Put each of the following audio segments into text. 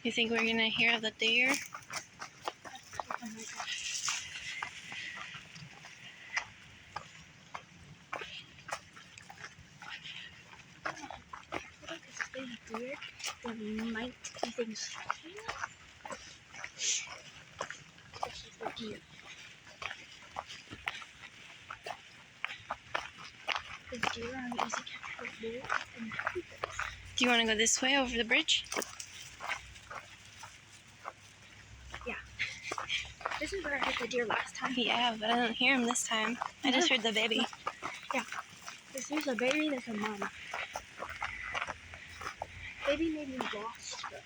You think we're gonna hear the deer? Oh my gosh. I think if there's deer, there might be things tracking us. Especially for deer. Because deer are an easy catch for wolves and cougars. Do you want to go this way over the bridge? Yeah. This is where I heard the deer last time. Yeah, but I don't hear him this time. I just heard the baby. Yeah. There's a baby, there's a mom. Baby may be lost, but...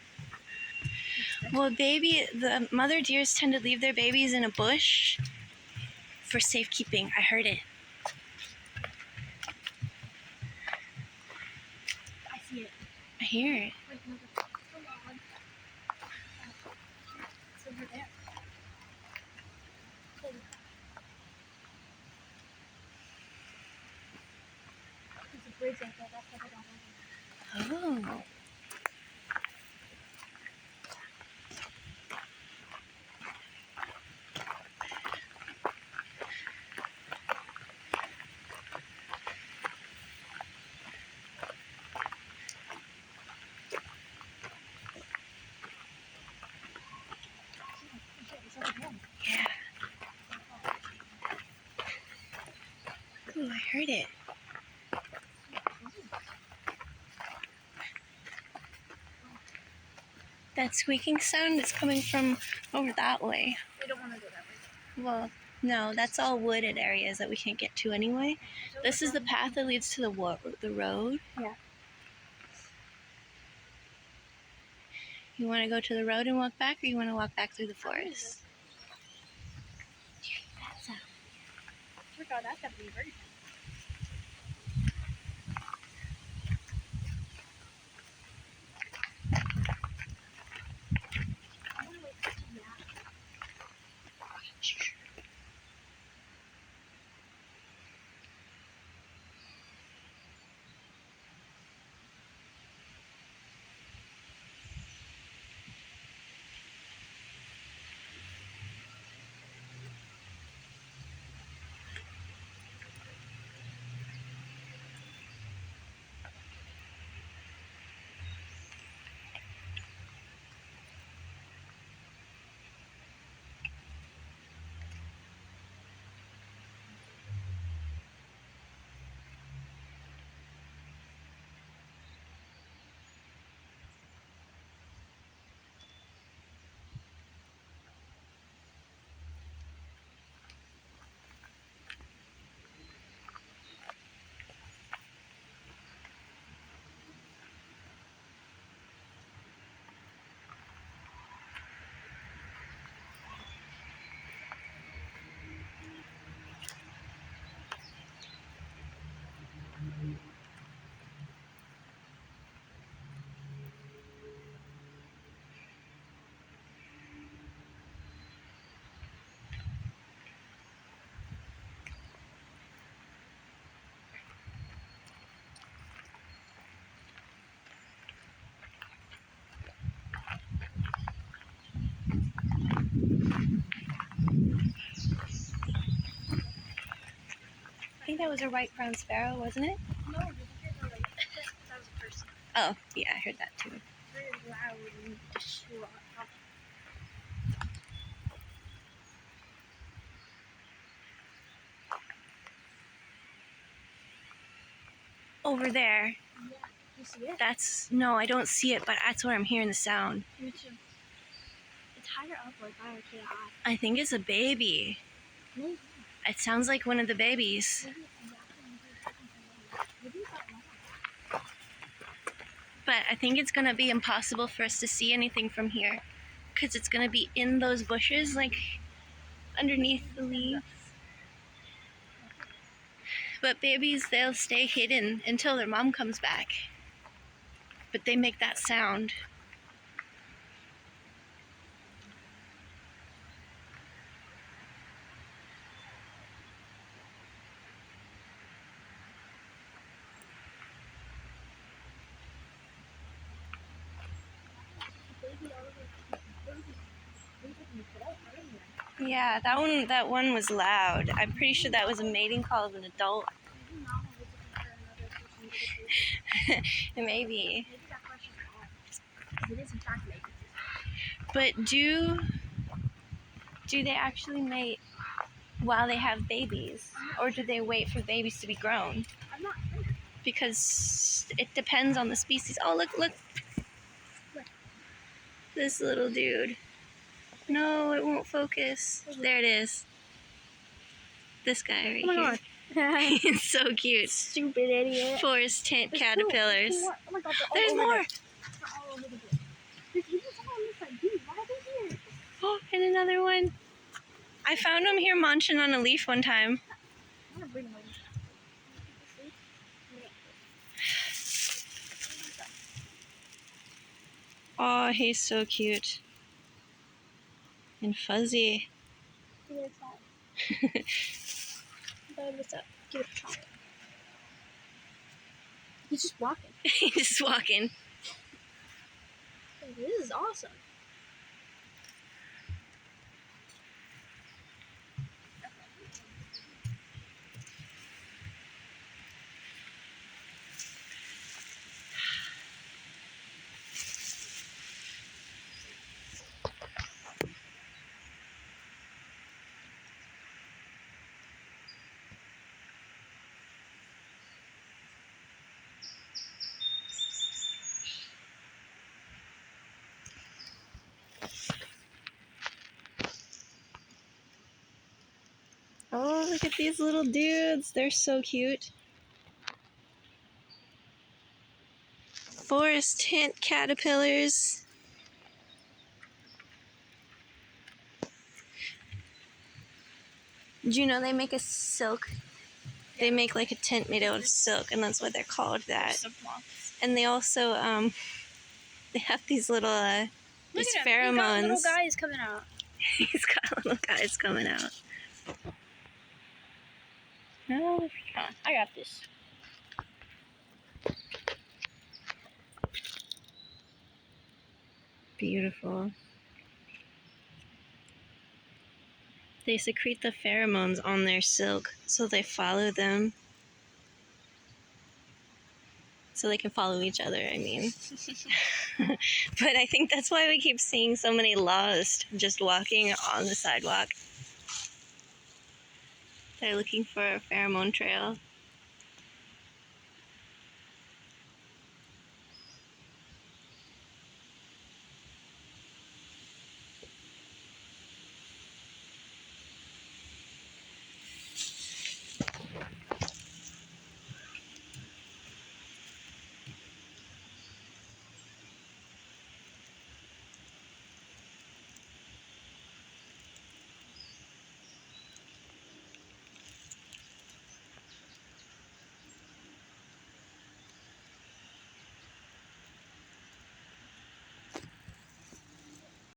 Well, the mother deers tend to leave their babies in a bush for safekeeping. I heard it. I see it. I hear it. Wait, no, come on. It's over there. Holy crap. There's a bridge right there. That's what I don't know. Oh. It's over there. Yeah. Ooh, I heard it. That squeaking sound is coming from over that way. We don't want to go that way. Well, no, that's all wooded areas that we can't get to anyway. This is the path that leads to the road. Yeah. You want to go to the road and walk back, or you want to walk back through the forest? That's a... Oh God, that's gotta be a bird. I want to wait for it to nap. I think that was a white-crowned sparrow, wasn't it? No, did you hear the like? That was a person. Oh, yeah, I heard that too. Very loud and distraught. Over there. Yeah, you see it? No, I don't see it, but that's where I'm hearing the sound. Me too. It's higher up, like higher to the eye. I think it's a baby. Maybe. It sounds like one of the babies. Maybe it's that long. But I think it's going to be impossible for us to see anything from here. Because it's going to be in those bushes, like underneath the leaves. But babies, they'll stay hidden until their mom comes back. But they make that sound. The baby already Yeah, that one was loud. I'm pretty sure that was a mating call of an adult. Maybe. It is in fact mating. But do they actually mate while they have babies? Or do they wait for babies to be grown? I'm not sure. Because it depends on the species. Oh, look. This little dude. No, it won't focus. There it is. This guy right here. God. He's so cute. Stupid idiot. Forest tint caterpillars. Oh my God, they're all There's over more. there. They're all over the place. There's even some on this side, dude. Why are they here? Oh, and another one. I found him here munching on a leaf one time. I'm gonna bring them over. Oh, he's so cute. And fuzzy. Give it a try. What's up? Give it a try. He's just walking. He's just walking. This is awesome. Oh, look at these little dudes. They're so cute. Forest tint caterpillars. Did you know they make a silk? They make like a tint made out of silk, and that's why they're called that. And they also they have these little these pheromones. He's got little guys coming out. He's got little guys coming out. Oh, I got this. beautiful. They secrete the pheromones on their silk, so they follow them. So they can follow each other, I mean. But I think that's why we keep seeing so many lost just walking on the sidewalk. They're looking for a pheromone trail.